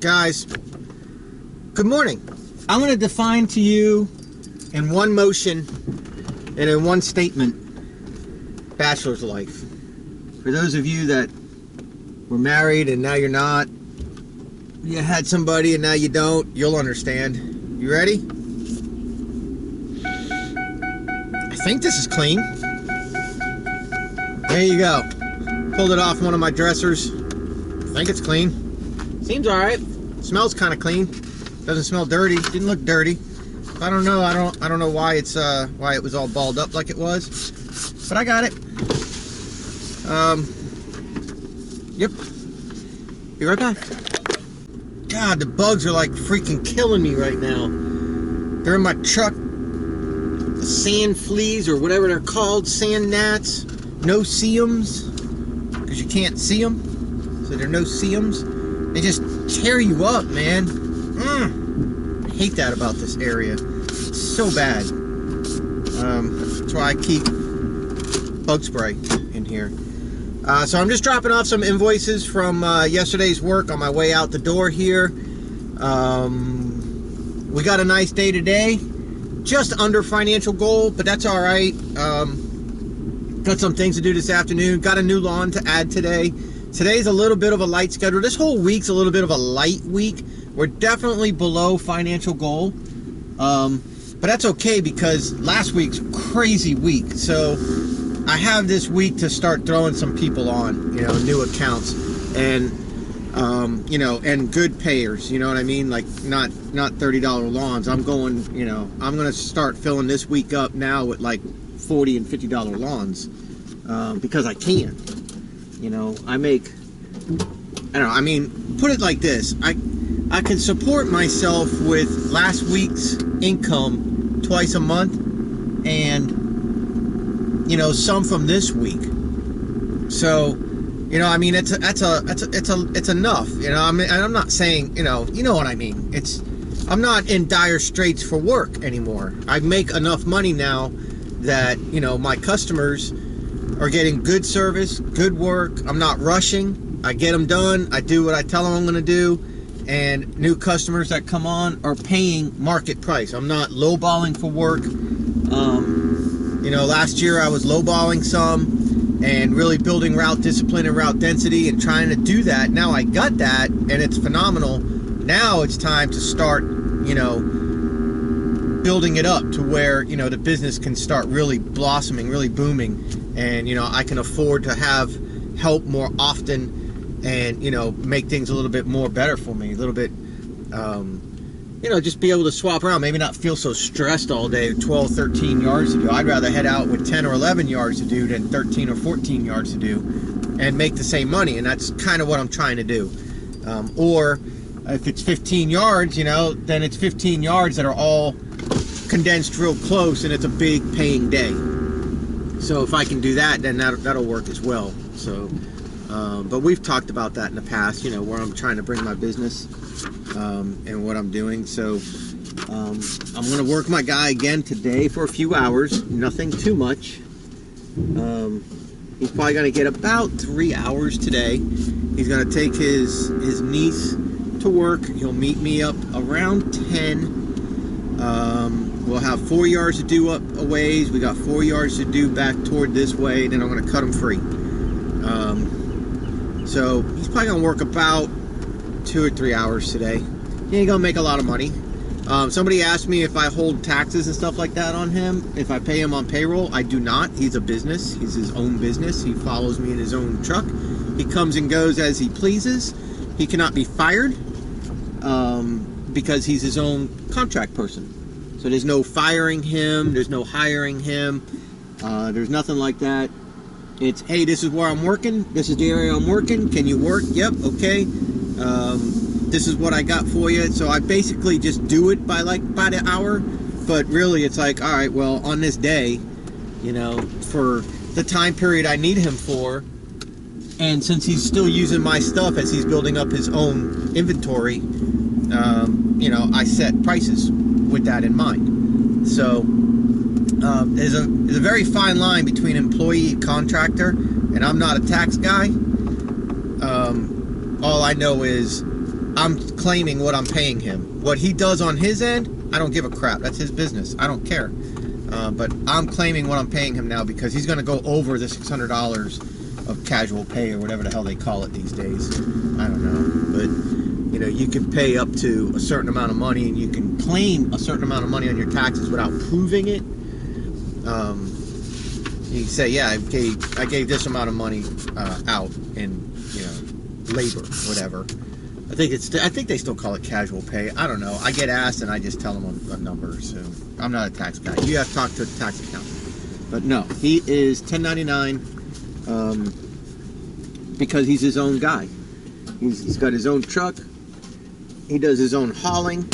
Guys, good morning. I'm going to define to you in one motion and in one statement bachelor's life. For those of you that were married and now you're not, you had somebody and now you don't, you'll understand. You ready? I think this is clean. There you go. Pulled it off one of my dressers. I think it's clean. Seems alright. Smells kind of clean. Doesn't smell dirty. Didn't look dirty. I don't know. I don't know why it's why it was all balled up like it was, but I got it. Yep. Be right back. God, the bugs are like freaking killing me right now. They're in my truck. The sand fleas or whatever they're called, sand gnats, no-see-ums, because you can't see them, so they're no-see-ums. They just tear you up, man. I hate that about this area. It's so bad. That's why I keep bug spray in here. So I'm just dropping off some invoices from yesterday's work on my way out the door here. We got a nice day today. Just under financial goal, but that's all right. Got some things to do this afternoon. Got a new lawn to add today. Today's a little bit of a light schedule. This whole week's a little bit of a light week. We're definitely below financial goal. But that's okay because last week's a crazy week. So I have this week to start throwing some people on, new accounts and, and good payers, you know what I mean? Like not $30 lawns. I'm going, I'm going to start filling this week up now with like $40 and $50 lawns, because I can. I make, put it like this. I can support myself with last week's income twice a month and, some from this week. So, it's enough, I'm not saying, you know what I mean. I'm not in dire straits for work anymore. I make enough money now that, my customers are getting good service, good work. I'm not rushing. I get them done. I do what I tell them I'm going to do. And new customers that come on are paying market price. I'm not lowballing for work. Last year I was lowballing some and really building route discipline and route density and trying to do that. Now I got that and it's phenomenal. Now it's time to start, building it up to where, the business can start really blossoming, really booming. And, I can afford to have help more often and, make things a little bit more better for me. A little bit, just be able to swap around. Maybe not feel so stressed all day, 12, 13 yards to do. I'd rather head out with 10 or 11 yards to do than 13 or 14 yards to do and make the same money. And that's kind of what I'm trying to do. Or if it's 15 yards, then it's 15 yards that are all condensed real close and it's a big paying day. So if I can do that, then that'll work as well. So, but we've talked about that in the past, where I'm trying to bring my business and what I'm doing. So I'm going to work my guy again today for a few hours, nothing too much. He's probably going to get about 3 hours today. He's going to take his niece to work. He'll meet me up around 10. We'll have 4 yards to do up a ways. We got 4 yards to do back toward this way. Then I'm going to cut him free. So he's probably going to work about 2 or 3 hours today. He ain't going to make a lot of money. Somebody asked me if I hold taxes and stuff like that on him. If I pay him on payroll, I do not. He's a business. He's his own business. He follows me in his own truck. He comes and goes as he pleases. He cannot be fired because he's his own contract person. So there's no firing him, there's no hiring him, there's nothing like that. It's, hey, this is where I'm working, this is the area I'm working, can you work? Yep, okay. This is what I got for you. So I basically just do it by the hour, but really it's like, all right, well, on this day, for the time period I need him for, and since he's still using my stuff as he's building up his own inventory, I set prices with that in mind. So there's a very fine line between employee and contractor, and I'm not a tax guy. All I know is I'm claiming what I'm paying him. What he does on his end, I don't give a crap. That's his business. I don't care. But I'm claiming what I'm paying him now because he's going to go over the $600 of casual pay or whatever the hell they call it these days. I don't know. But, you know, you can pay up to a certain amount of money and you can claim a certain amount of money on your taxes without proving it. You can say, yeah, I gave this amount of money out in, you know, labor, whatever. I think they still call it casual pay. I don't know. I get asked and I just tell them a number. So I'm not a tax guy. You have to talk to a tax accountant. But no, he is 1099 because he's his own guy. He's got his own truck. He does his own hauling.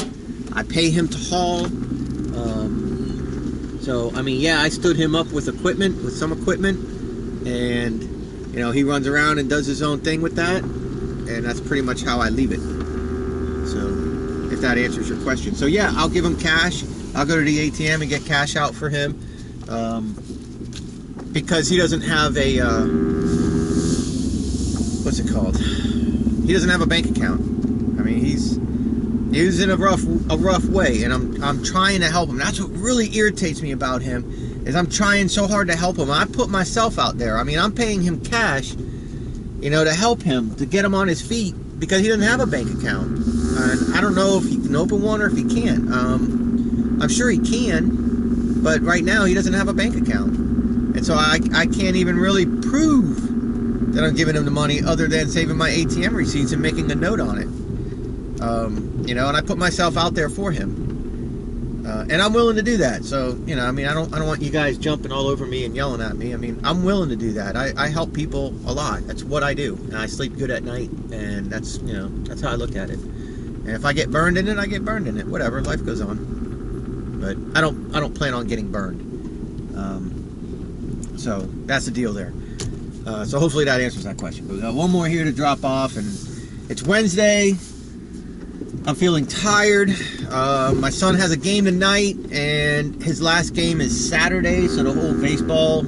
I pay him to haul. So I mean, yeah, I stood him up with some equipment, and you know, he runs around and does his own thing with that. And that's pretty much how I leave it. So, if that answers your question. So yeah, I'll give him cash. I'll go to the ATM and get cash out for him. Because he doesn't have a, what's it called? He doesn't have a bank account. I mean, he's in a rough way, and I'm trying to help him. That's what really irritates me about him, is I'm trying so hard to help him. I put myself out there. I mean, I'm paying him cash, you know, to help him, to get him on his feet, because he doesn't have a bank account. And I don't know if he can open one or if he can't. I'm sure he can, but right now he doesn't have a bank account. And so I can't even really prove that I'm giving him the money other than saving my ATM receipts and making a note on it. You know, and I put myself out there for him. And I'm willing to do that. So, you know, I mean, I don't want you guys jumping all over me and yelling at me. I mean, I'm willing to do that. I help people a lot. That's what I do. And I sleep good at night. And that's, you know, that's how I look at it. And if I get burned in it, I get burned in it. Whatever, life goes on. But I don't plan on getting burned. So that's the deal there. So hopefully that answers that question. But we got one more here to drop off, and it's Wednesday. I'm feeling tired. My son has a game tonight, and his last game is Saturday, so the whole baseball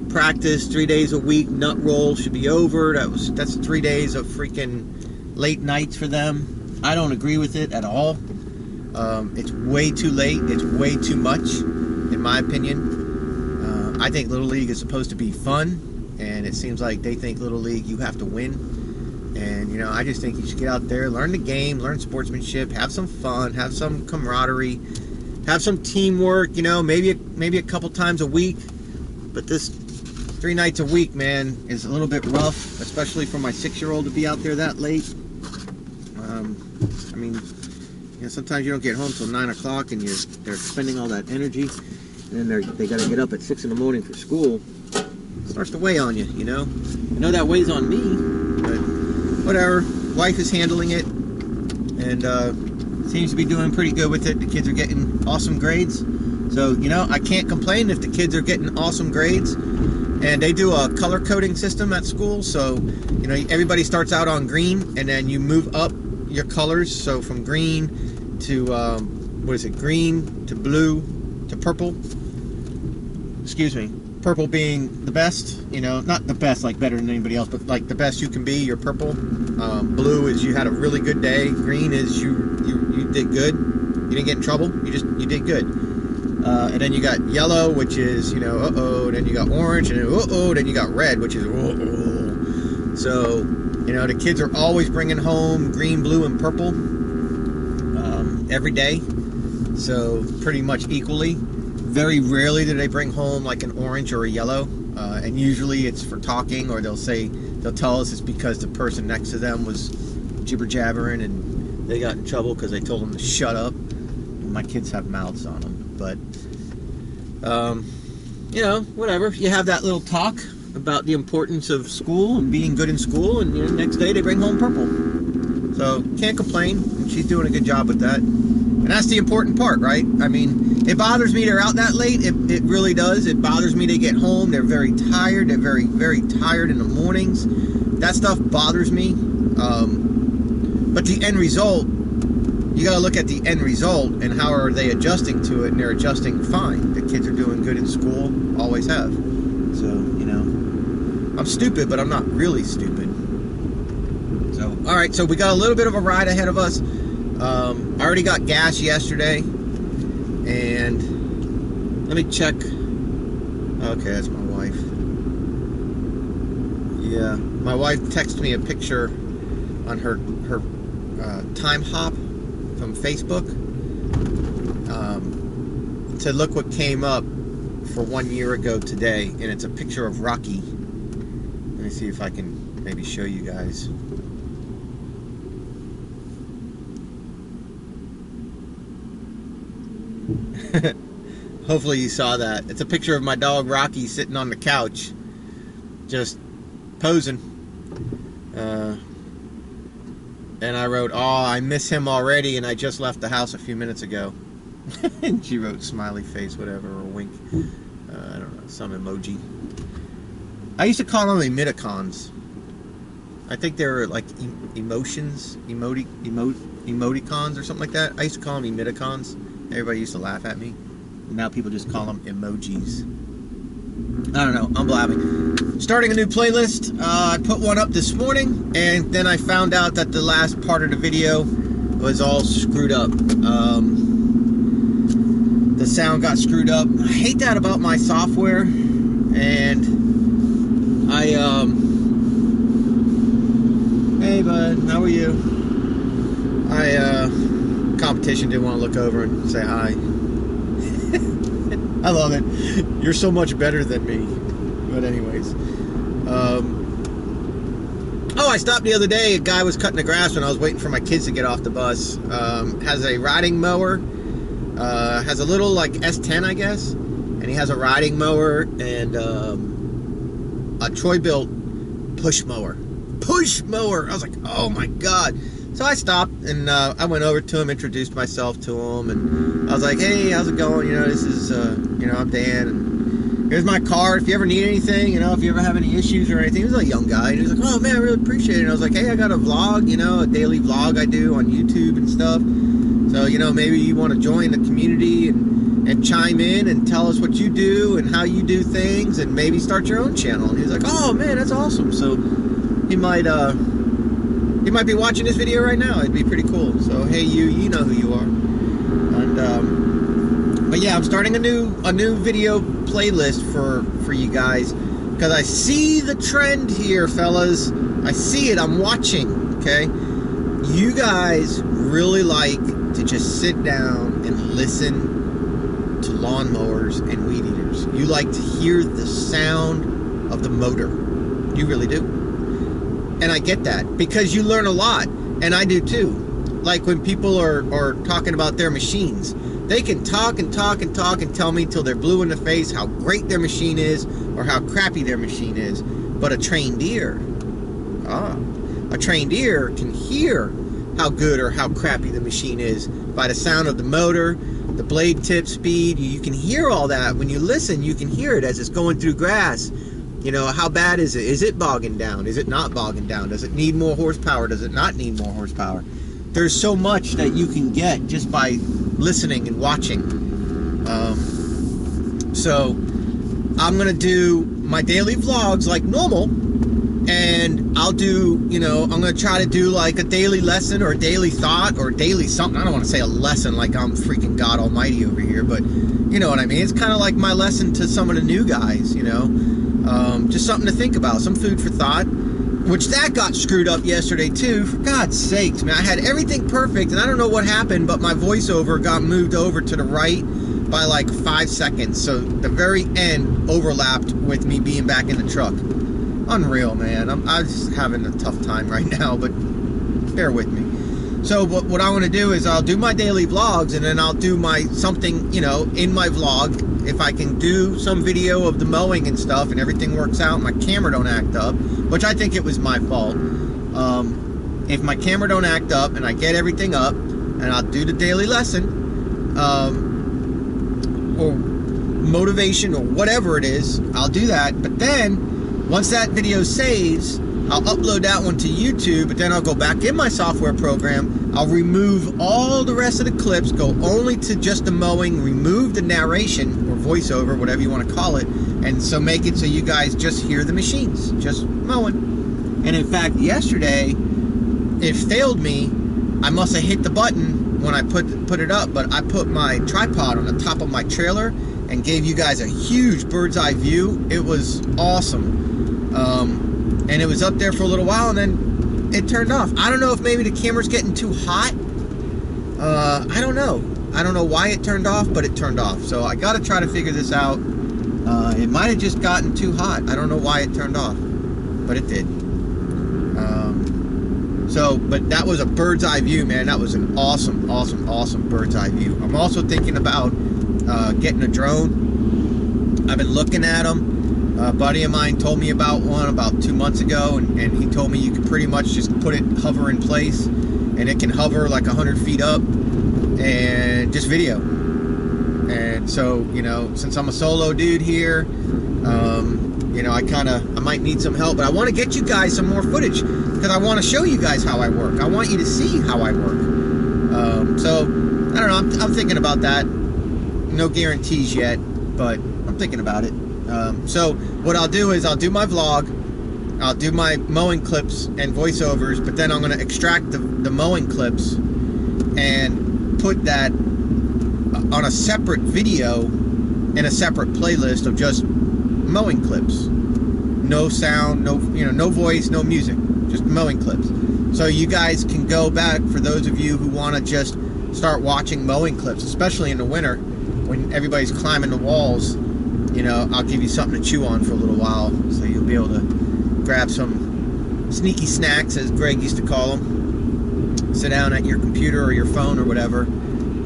practice, 3 days a week, nut roll should be over. That's 3 days of freaking late nights for them. I don't agree with it at all. It's way too late. It's way too much, in my opinion. I think Little League is supposed to be fun, and it seems like they think Little League, you have to win. And, you know, I just think you should get out there, learn the game, learn sportsmanship, have some fun, have some camaraderie, have some teamwork, you know, maybe a couple times a week. But this 3 nights a week, man, is a little bit rough, especially for my 6-year-old to be out there that late. I mean, you know, sometimes you don't get home till 9 o'clock and they're spending all that energy. And then they got to get up at 6 in the morning for school. It starts to weigh on you, you know. I know that weighs on me, but whatever. Wife is handling it, and seems to be doing pretty good with it. The kids are getting awesome grades. So, you know, I can't complain if the kids are getting awesome grades. And they do a color coding system at school. So, you know, everybody starts out on green, and then you move up your colors. So from green to, green to blue to purple. Excuse me. Purple being the best, you know, not the best, like better than anybody else, but like the best you can be, you're purple. Blue is you had a really good day. Green is you did good. You didn't get in trouble. You did good. And then you got yellow, which is, you know, uh-oh. Then you got orange, and uh-oh. Then you got red, which is uh-oh. So, you know, the kids are always bringing home green, blue, and purple every day. So pretty much equally. Very rarely do they bring home like an orange or a yellow, and usually it's for talking, or they'll tell us it's because the person next to them was jibber jabbering and they got in trouble because they told them to shut up. My kids have mouths on them, but you know, whatever. You have that little talk about the importance of school and being good in school, and you know, next day they bring home purple. So can't complain. She's doing a good job with that. And that's the important part, right? I mean, it bothers me they're out that late. It really does. It bothers me they get home. They're very tired. They're very, very tired in the mornings. That stuff bothers me. But the end result, you got to look at the end result and how are they adjusting to it, and they're adjusting fine. The kids are doing good in school, always have. So, you know, I'm stupid, but I'm not really stupid. So So, all right, so we got a little bit of a ride ahead of us. I already got gas yesterday, and let me check. Okay, that's my wife. Yeah, my wife texted me a picture on her time hop from Facebook. Said, look what came up for 1 year ago today, and it's a picture of Rocky. Let me see if I can maybe show you guys. Hopefully you saw that. It's a picture of my dog Rocky sitting on the couch, just posing. And I wrote, "Oh, I miss him already, and I just left the house a few minutes ago." And she wrote smiley face, whatever, or wink. I don't know, some emoji. I used to call them emoticons. I think they were like emoticons or something like that. I used to call them emoticons. Everybody used to laugh at me. Now people just call them emojis. I don't know, I'm blabbing. Starting a new playlist. I put one up this morning, and then I found out that the last part of the video was all screwed up. The sound got screwed up. I hate that about my software, and hey bud, how are you? Competition didn't want to look over and say hi. I love it. You're so much better than me. But anyways, oh, I stopped the other day. A guy was cutting the grass when I was waiting for my kids to get off the bus. Has a riding mower. Has a little like S10, I guess, and he has a riding mower and a BILT push mower. Push mower. I was like, oh my god. So I stopped and I went over to him, introduced myself to him, and I was like, hey, how's it going? You know, this is I'm Dan, and here's my card. If you ever need anything, you know, if you ever have any issues or anything. He was a young guy, and he was like, oh man, I really appreciate it. And I was like, hey, I got a vlog, you know, a daily vlog I do on YouTube and stuff. So, you know, maybe you want to join the community and chime in and tell us what you do and how you do things, and maybe start your own channel. And he was like, oh man, that's awesome. So he might be watching this video right now. It'd be pretty cool. So hey, you know who you are. And but yeah, I'm starting a new video playlist for you guys, because I see the trend here, fellas. I see it. I'm watching. Okay, you guys really like to just sit down and listen to lawn mowers and weed eaters. You like to hear the sound of the motor. You really do. And I get that, because you learn a lot, and I do too. Like when people are talking about their machines, they can talk and talk and talk and tell me till they're blue in the face how great their machine is or how crappy their machine is. But a trained ear can hear how good or how crappy the machine is by the sound of the motor, the blade tip speed. You can hear all that. When you listen, you can hear it as it's going through grass. You know, how bad is it? Is it bogging down? Is it not bogging down? Does it need more horsepower? Does it not need more horsepower? There's so much that you can get just by listening and watching. So I'm gonna do my daily vlogs like normal, and I'll do, you know, I'm gonna try to do like a daily lesson or a daily thought or daily something. I don't want to say a lesson like I'm freaking God Almighty over here, but you know what I mean. It's kind of like my lesson to some of the new guys, you know. Just something to think about, some food for thought, which that got screwed up yesterday too. For God's sakes, man, I had everything perfect, and I don't know what happened, but my voiceover got moved over to the right by like 5 seconds. So the very end overlapped with me being back in the truck. Unreal, man. I'm just having a tough time right now, but bear with me. So what I want to do is I'll do my daily vlogs, and then I'll do my something, you know, in my vlog. If I can do some video of the mowing and stuff and everything works out, my camera don't act up, which I think it was my fault. If my camera don't act up and I get everything up, and I'll do the daily lesson, or motivation or whatever it is, I'll do that. But then once that video saves, I'll upload that one to YouTube, but then I'll go back in my software program. I'll remove all the rest of the clips, go only to just the mowing, remove the narration or voiceover, whatever you want to call it, and so make it so you guys just hear the machines, just mowing. And in fact, yesterday, it failed me. I must have hit the button when I put it up, but I put my tripod on the top of my trailer and gave you guys a huge bird's eye view. It was awesome. And it was up there for a little while, and then it turned off. I don't know if maybe the camera's getting too hot. I don't know. I don't know why it turned off, but it turned off. So I got to try to figure this out. It might have just gotten too hot. I don't know why it turned off, but it did. But that was a bird's eye view, man. That was an awesome, awesome, awesome bird's eye view. I'm also thinking about getting a drone. I've been looking at them. A buddy of mine told me about one about 2 months ago, and he told me you could pretty much just put it hover in place, and it can hover like 100 feet up and just video. And so, you know, since I'm a solo dude here, you know, I might need some help, but I want to get you guys some more footage because I want to show you guys how I work. I want you to see how I work. So I don't know. I'm thinking about that. No guarantees yet, but I'm thinking about it. So what I'll do is I'll do my vlog, I'll do my mowing clips and voiceovers, but then I'm going to extract the mowing clips and put that on a separate video in a separate playlist of just mowing clips. No sound, no voice, no music, just mowing clips. So you guys can go back, for those of you who want to just start watching mowing clips, especially in the winter when everybody's climbing the walls. You know, I'll give you something to chew on for a little while, so you'll be able to grab some sneaky snacks, as Greg used to call them. Sit down at your computer or your phone or whatever,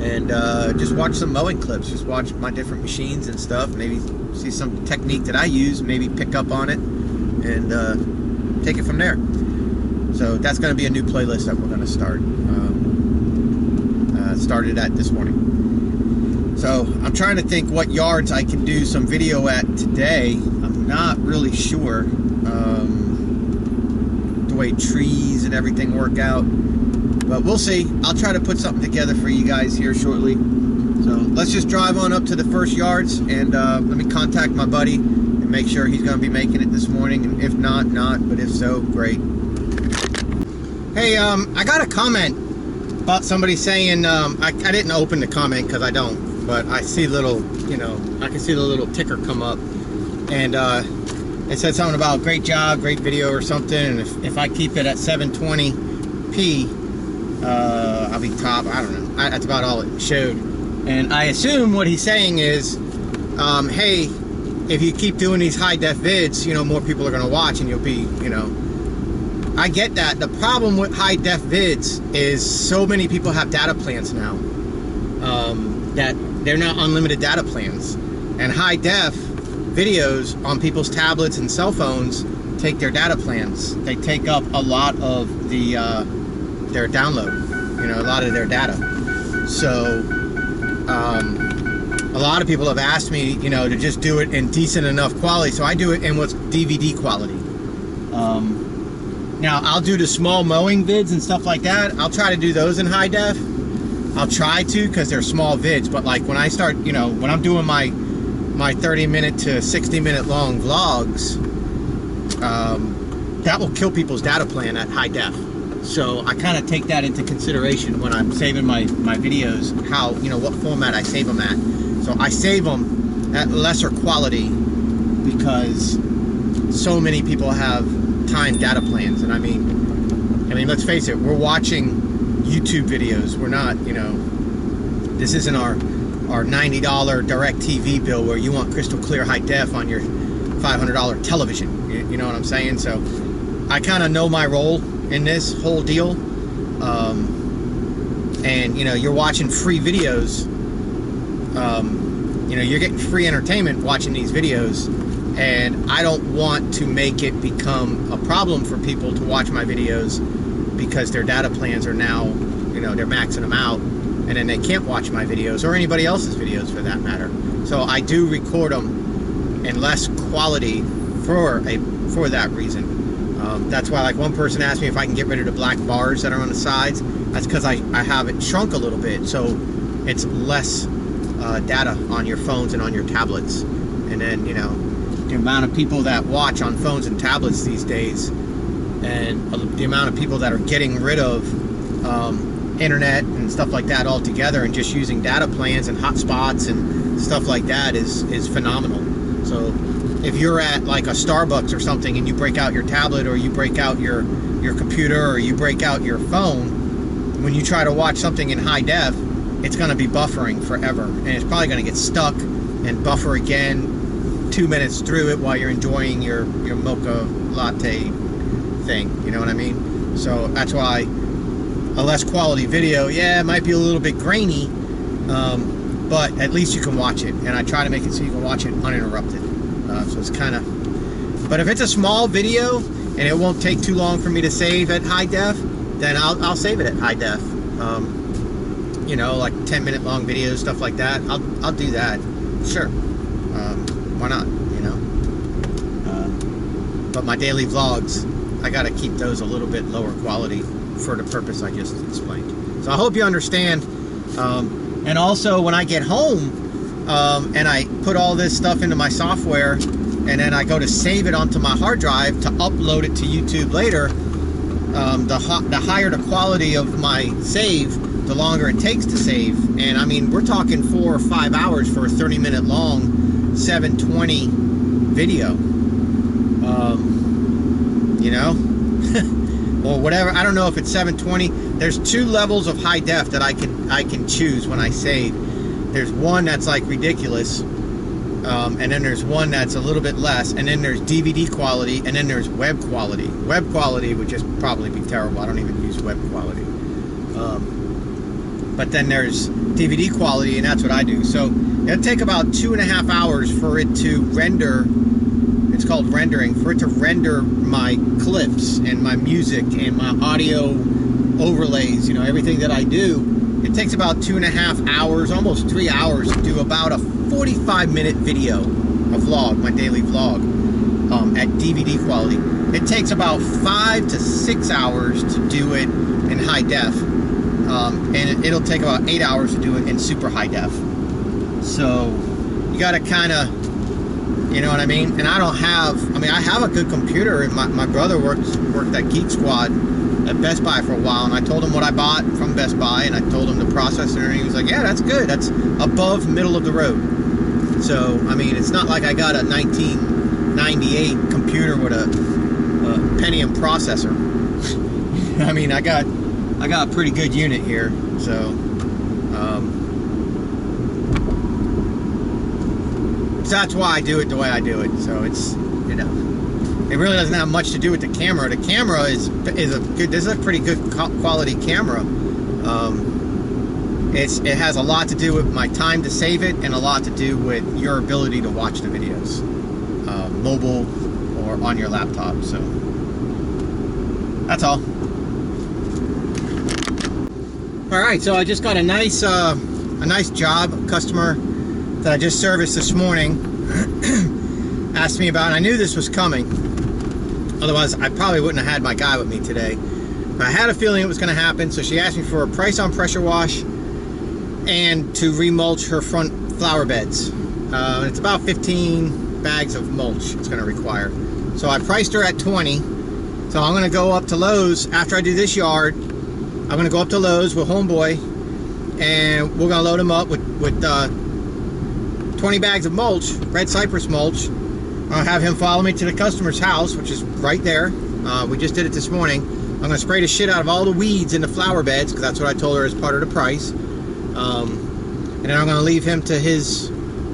and just watch some mowing clips. Just watch my different machines and stuff. Maybe see some technique that I use, maybe pick up on it, and take it from there. So that's going to be a new playlist that we're going to start. Started at this morning. So I'm trying to think what yards I can do some video at today. I'm not really sure the way trees and everything work out, but we'll see. I'll try to put something together for you guys here shortly. So let's just drive on up to the first yards, and let me contact my buddy and make sure he's going to be making it this morning, and if not, but if so, great. Hey, I got a comment about somebody saying, I didn't open the comment because I don't, but I see little, I can see the little ticker come up, and it said something about great job, great video or something, and if I keep it at 720p, I'll be top. I don't know. That's about all it showed. And I assume what he's saying is, hey, if you keep doing these high def vids, more people are going to watch, and you'll be, I get that. The problem with high def vids is so many people have data plans now, that they're not unlimited data plans, and high def videos on people's tablets and cell phones take their data plans. They take up a lot of their download, a lot of their data. So a lot of people have asked me, to just do it in decent enough quality. So I do it in what's DVD quality. Now I'll do the small mowing vids and stuff like that. I'll try to do those in high def. I'll try to, because they're small vids. But like when I start, when I'm doing my 30-minute to 60-minute long vlogs, that will kill people's data plan at high def. So I kind of take that into consideration when I'm saving my videos, how, what format I save them at. So I save them at lesser quality because so many people have time data plans. And I mean, let's face it, we're watching YouTube videos. We're not, this isn't our $90 direct TV bill where you want crystal clear high def on your $500 television. You know what I'm saying? So I kind of know my role in this whole deal. And you're watching free videos. You're getting free entertainment watching these videos, and I don't want to make it become a problem for people to watch my videos because their data plans are now, they're maxing them out, and then they can't watch my videos or anybody else's videos for that matter. So I do record them in less quality for that reason. That's why, like, one person asked me if I can get rid of the black bars that are on the sides. That's because I have it shrunk a little bit, so it's less data on your phones and on your tablets. And then, the amount of people that watch on phones and tablets these days, and the amount of people that are getting rid of internet and stuff like that altogether and just using data plans and hotspots and stuff like that is phenomenal. So if you're at like a Starbucks or something and you break out your tablet, or you break out your computer, or you break out your phone, when you try to watch something in high def, it's going to be buffering forever, and it's probably going to get stuck and buffer again 2 minutes through it while you're enjoying your mocha latte thing, you know what I mean? So that's why a less quality video, yeah, it might be a little bit grainy, but at least you can watch it, and I try to make it so you can watch it uninterrupted. So it's kind of, but if it's a small video and it won't take too long for me to save at high def, then I'll save it at high def. You know, like 10-minute long videos, stuff like that. I'll do that, sure. Why not? You know. But my daily vlogs, I got to keep those a little bit lower quality for the purpose I just explained. So I hope you understand. And also, when I get home and I put all this stuff into my software, and then I go to save it onto my hard drive to upload it to YouTube later, the higher the quality of my save, the longer it takes to save. And I mean, we're talking 4 or 5 hours for a 30-minute long 720 video. You know, or whatever. I don't know if it's 720. There's 2 levels of high def that I can choose when I save. There's one that's like ridiculous, and then there's one that's a little bit less, and then there's DVD quality, and then there's web quality. Web quality would just probably be terrible. I don't even use web quality. But then there's DVD quality, and that's what I do. So it'll take about 2.5 hours for it to render. It's called rendering, for it to render my clips and my music and my audio overlays, you know, everything that I do. It takes about 2.5 hours, almost 3 hours, to do about a 45-minute video, a vlog, my daily vlog, at DVD quality. It takes about 5 to 6 hours to do it in high def, and it'll take about 8 hours to do it in super high def. So you got to kind of, you know what I mean? And I don't have, I mean, I have a good computer, and my brother worked at Geek Squad at Best Buy for a while, and I told him what I bought from Best Buy, and I told him the processor, and he was like, yeah, that's good. That's above middle of the road. So, I mean, it's not like I got a 1998 computer with a Pentium processor. I mean, I got a pretty good unit here, so that's why I do it the way I do it. So it's, you know, it really doesn't have much to do with the camera. The camera is a good, this is a pretty good quality camera. It has a lot to do with my time to save it, and a lot to do with your ability to watch the videos, mobile or on your laptop. So that's all. All right, so I just got a nice job. Customer that I just serviced this morning asked me about, and I knew this was coming. Otherwise, I probably wouldn't have had my guy with me today. But I had a feeling it was going to happen, so she asked me for a price on pressure wash and to remulch her front flower beds. It's about 15 bags of mulch it's going to require. So I priced her at 20. So I'm going to go up to Lowe's after I do this yard. I'm going to go up to Lowe's with Homeboy, and we're going to load him up with 20 bags of mulch, red cypress mulch. I'll have him follow me to the customer's house, which is right there. We just did it this morning. I'm going to spray the shit out of all the weeds in the flower beds, because that's what I told her as part of the price. And then I'm going to leave him to his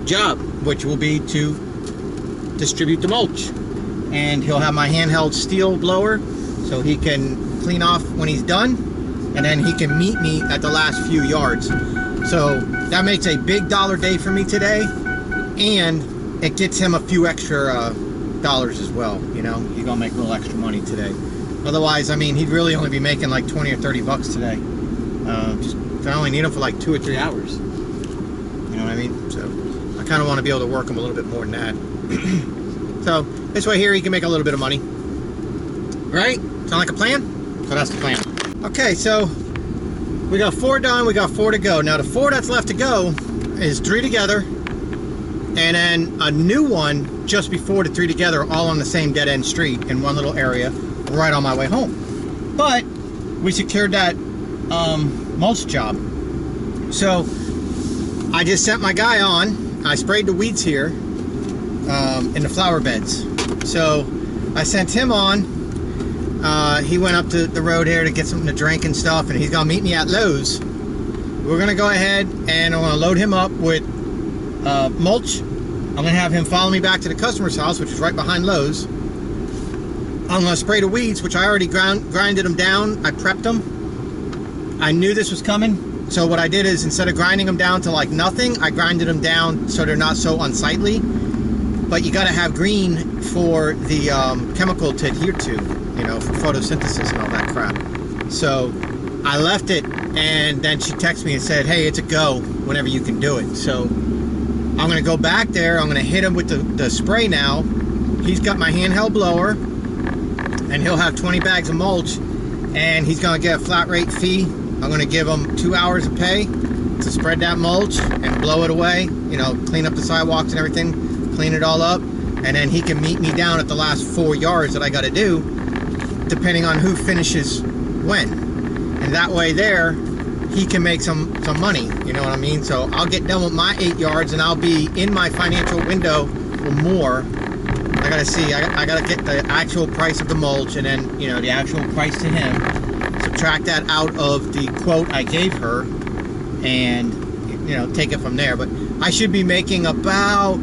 job, which will be to distribute the mulch. And he'll have my handheld steel blower, so he can clean off when he's done, and then he can meet me at the last few yards. So that makes a big dollar day for me today, and it gets him a few extra dollars as well. You know, he's gonna make a little extra money today. Otherwise, I mean, he'd really only be making like 20 or 30 bucks today. I only need him for like 2 or 3 hours. You know what I mean? So I kind of want to be able to work him a little bit more than that. So this way here, he can make a little bit of money. Right? Sound like a plan? So that's the plan. Okay, so we got 4 done, we got 4 to go. Now the 4 that's left to go is 3 together, and then a new one just before the 3 together, all on the same dead end street in one little area. right on my way home. But we secured that mulch job. So I just sent my guy on. I sprayed the weeds here in the flower beds. So I sent him on. He went up to the road here to get something to drink and stuff, and he's gonna meet me at Lowe's. We're gonna go ahead and I'm gonna load him up with mulch. I'm gonna have him follow me back to the customer's house, which is right behind Lowe's. I'm gonna spray the weeds, which I already grinded them down. I prepped them. I knew this was coming, so what I did is, instead of grinding them down to like nothing, I grinded them down so they're not so unsightly. But you gotta have green for the chemical to adhere to, you know, for photosynthesis and all that crap. So I left it, and then she texted me and said, hey, it's a go whenever you can do it. So I'm gonna go back there. I'm gonna hit him with the spray now. He's got my handheld blower, and he'll have 20 bags of mulch, and he's gonna get a flat rate fee. I'm gonna give him 2 hours of pay to spread that mulch and blow it away, you know, clean up the sidewalks and everything, clean it all up, and then he can meet me down at the last 4 yards that I gotta do, depending on who finishes when. And that way there, he can make some money, you know what I mean? So I'll get done with my 8 yards, and I'll be in my financial window for more. I gotta see, I gotta get the actual price of the mulch, and then, you know, the actual price to him, subtract that out of the quote I gave her, and, you know, take it from there. But I should be making about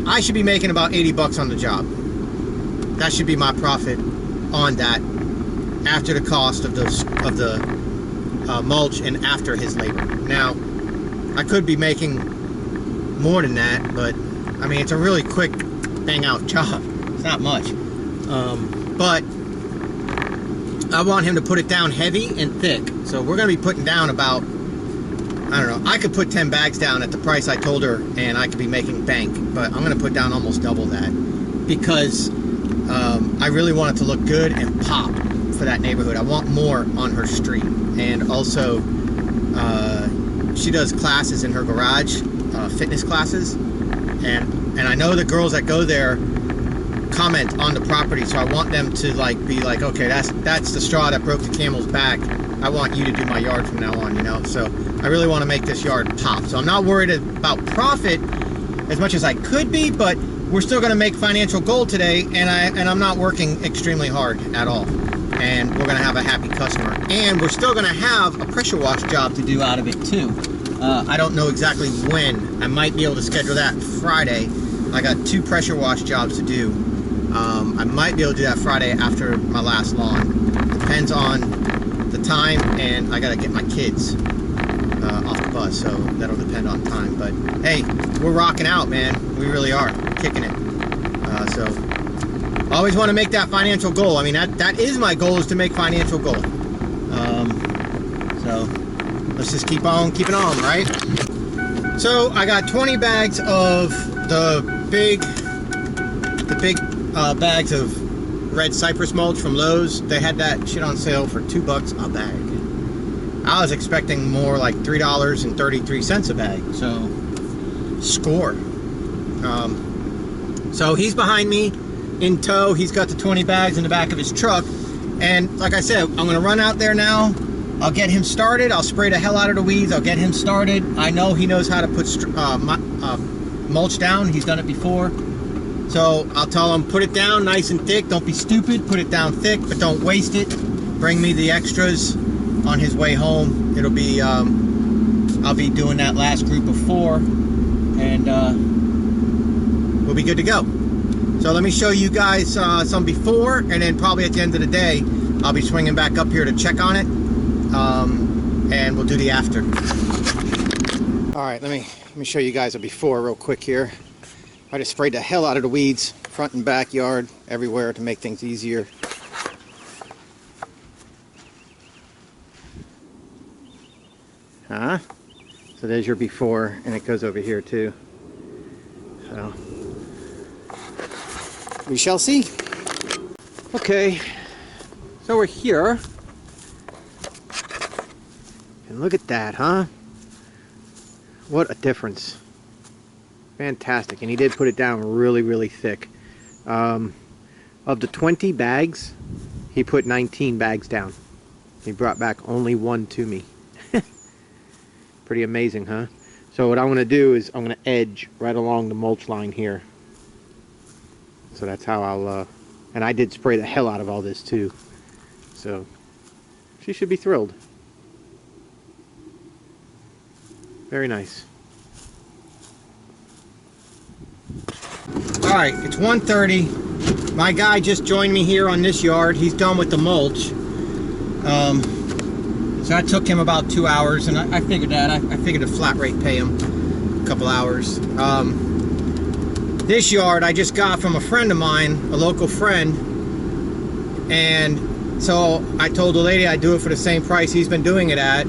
80 bucks on the job. That should be my profit on that, after the cost of the mulch and after his labor. Now, I could be making more than that, but I mean, it's a really quick bang out job. It's not much, but I want him to put it down heavy and thick. So we're going to be putting down about, I don't know, I could put 10 bags down at the price I told her, and I could be making bank, but I'm going to put down almost double that, because I really want it to look good and pop for that neighborhood. I want more on her street. And also, she does classes in her garage, fitness classes, and I know the girls that go there comment on the property, so I want them to be like, okay, that's the straw that broke the camel's back. I want you to do my yard from now on, you know. So I really want to make this yard pop. So I'm not worried about profit as much as I could be, but we're still going to make financial gold today, and I'm not working extremely hard at all. And we're going to have a happy customer, and we're still going to have a pressure wash job to do out of it too. I don't know exactly when. I might be able to schedule that Friday. I got 2 pressure wash jobs to do. I might be able to do that Friday after my last lawn. Depends on the time, and I got to get my kids off the bus, so that'll depend on time. But hey, we're rocking out, man. We really are kicking it. So always want to make that financial goal. I mean, that is my goal, is to make financial goal. So let's just keep on keeping on, right? So I got 20 bags of the big bags of red cypress mulch from Lowe's. They had that shit on sale for $2 a bag. I was expecting more, like $3.33 a bag. So score. So he's behind me in tow. He's got the 20 bags in the back of his truck, and like I said, I'm gonna run out there now. I'll get him started. I'll spray the hell out of the weeds. I'll get him started. I know he knows how to put mulch down. He's done it before. So I'll tell him, put it down nice and thick. Don't be stupid. Put it down thick, but don't waste it. Bring me the extras on his way home. It'll be I'll be doing that last group of 4, and we'll be good to go. So let me show you guys some before, and then probably at the end of the day, I'll be swinging back up here to check on it, and we'll do the after. All right, let me show you guys a before real quick here. I just sprayed the hell out of the weeds, front and backyard, everywhere, to make things easier. So there's your before, and it goes over here too. So we shall see. Okay, so we're here, and look at that, huh? What a difference. Fantastic. And he did put it down really, really thick. Of the 20 bags, He put 19 bags down. He brought back only 1 to me. Pretty amazing, huh? So what I'm going to do is I'm going to edge right along the mulch line here. So that's how I'll, and I did spray the hell out of all this too. So she should be thrilled. Very nice. Alright, it's 1:30. My guy just joined me here on this yard. He's done with the mulch. So that took him about 2 hours, and I figured that. I figured a flat rate pay him a couple hours. This yard I just got from a friend of mine, a local friend, and so I told the lady I'd do it for the same price he's been doing it at,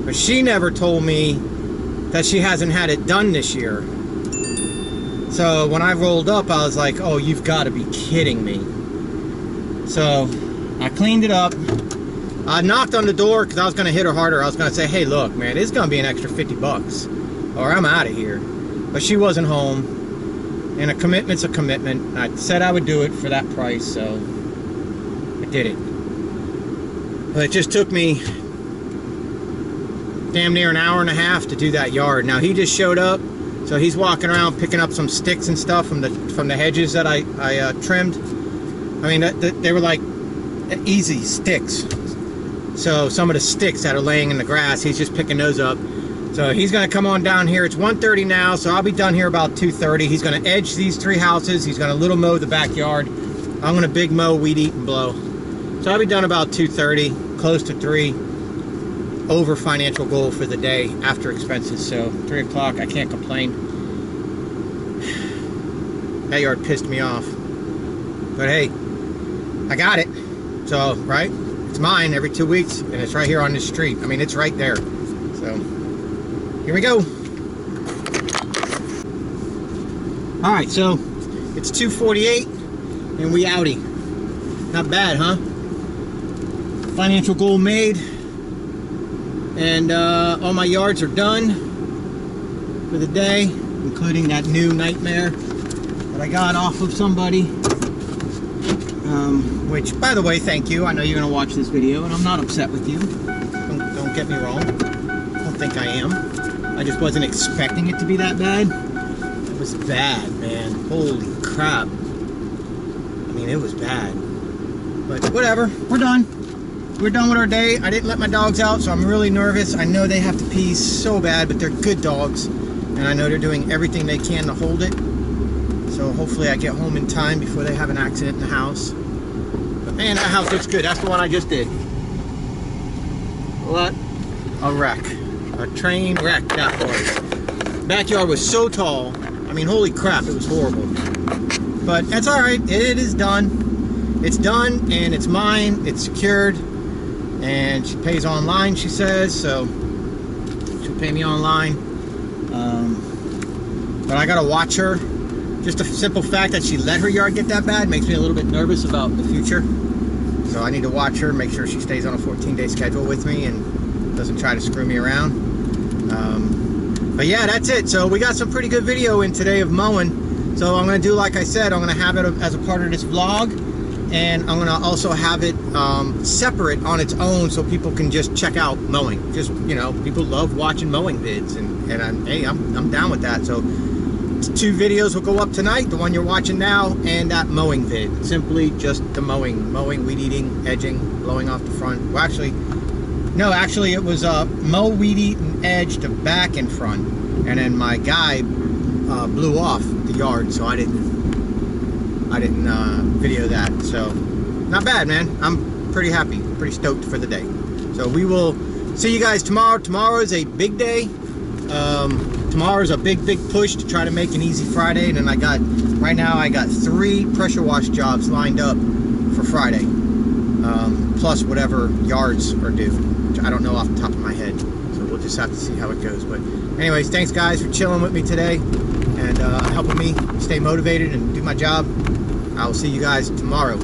but she never told me that she hasn't had it done this year. So when I rolled up, I was like, oh, you've got to be kidding me. So I cleaned it up. I knocked on the door because I was going to hit her harder. I was going to say, hey, look, man, it's going to be an extra 50 bucks or I'm out of here. But she wasn't home, and a commitment's a commitment. I said I would do it for that price, so I did it. But it just took me damn near an hour and a half to do that yard. Now he just showed up, so he's walking around picking up some sticks and stuff from the hedges that I trimmed. I mean, they were like easy sticks. So some of the sticks that are laying in the grass, he's just picking those up. So he's going to come on down here. It's 1:30 now, so I'll be done here about 2:30. He's going to edge these 3 houses. He's going to little mow the backyard. I'm going to big mow, weed eat, and blow. So I'll be done about 2:30, close to 3. Over financial goal for the day after expenses. So 3 o'clock, I can't complain. That yard pissed me off. But hey, I got it. So, right? It's mine every 2 weeks, and it's right here on this street. I mean, it's right there. So, here we go. Alright, so it's 2:48, and we outie. Not bad, huh? Financial goal made. And all my yards are done for the day, including that new nightmare that I got off of somebody. Which, by the way, thank you. I know you're going to watch this video, and I'm not upset with you. Don't get me wrong. I don't think I am. I just wasn't expecting it to be that bad. It was bad, man. Holy crap. I mean, it was bad. But whatever. We're done. We're done with our day. I didn't let my dogs out, so I'm really nervous. I know they have to pee so bad, but they're good dogs. And I know they're doing everything they can to hold it. So hopefully I get home in time before they have an accident in the house. But man, that house looks good. That's the one I just did. What a wreck. A train wreck that was. Backyard was so tall. I mean, holy crap, it was horrible. But that's alright. It is done. It's done, and it's mine. It's secured. And she pays online, she says, so she'll pay me online. But I gotta watch her. Just a simple fact that she let her yard get that bad makes me a little bit nervous about the future. So I need to watch her, make sure she stays on a 14-day schedule with me and doesn't try to screw me around. But yeah, that's it. So we got some pretty good video in today of mowing. So I'm gonna do, like I said, I'm gonna have it as a part of this vlog. And I'm gonna also have it separate on its own, so people can just check out mowing. Just, you know, people love watching mowing vids, and I'm down with that. So 2 videos will go up tonight, the one you're watching now, and that mowing vid. Simply just the mowing, weed eating, edging, blowing off the front. Well, actually it was mow, weed eat, and edge the back and front, and then my guy blew off the yard, so I didn't video that. So not bad, man. I'm pretty happy, pretty stoked for the day. So we will see you guys tomorrow. Tomorrow is a big day. Tomorrow is a big push to try to make an easy Friday. And then right now I got 3 pressure wash jobs lined up for Friday, plus whatever yards are due, which I don't know off the top of my head. So we'll just have to see how it goes. But anyways, thanks guys for chilling with me today and helping me stay motivated and do my job. I will see you guys tomorrow.